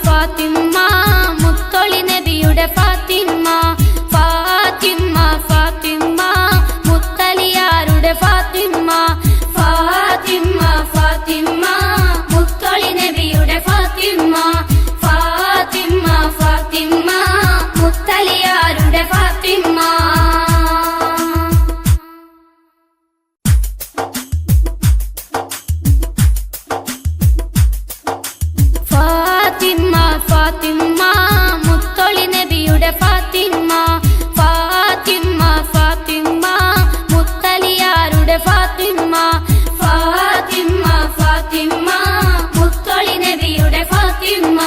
ഫാത്തിമ്മ മുത്തൊളി നബിയുടെ ഫാത്തിമ്മ ഫാത്തിമ്മ ഫാത്തിമ്മ മുത്തലിയാരുടെ ഫാത്തിമ്മ ഫാത്തിമ്മ ഫാത്തിമ്മ മുത്തൊളി നബിയുടെ ഫാത്തിമ്മ ഫാത്തിമ്മ ഫാത്തിമ്മ മുത്തലിയാരുടെ ഫാത്തിമ്മ ഫാത്തിമ്മ മുത്തൊളി നബിയുടെ ഫാത്തിമ്മ ഫാത്തിമ്മ ഫാത്തിമ്മ മുത്തലിയാരുടെ ഫാത്തിമ്മ ഫാത്തിമ്മ ഫാത്തിമ്മ മുത്തൊളി നബിയുടെ ഫാത്തിമ്മ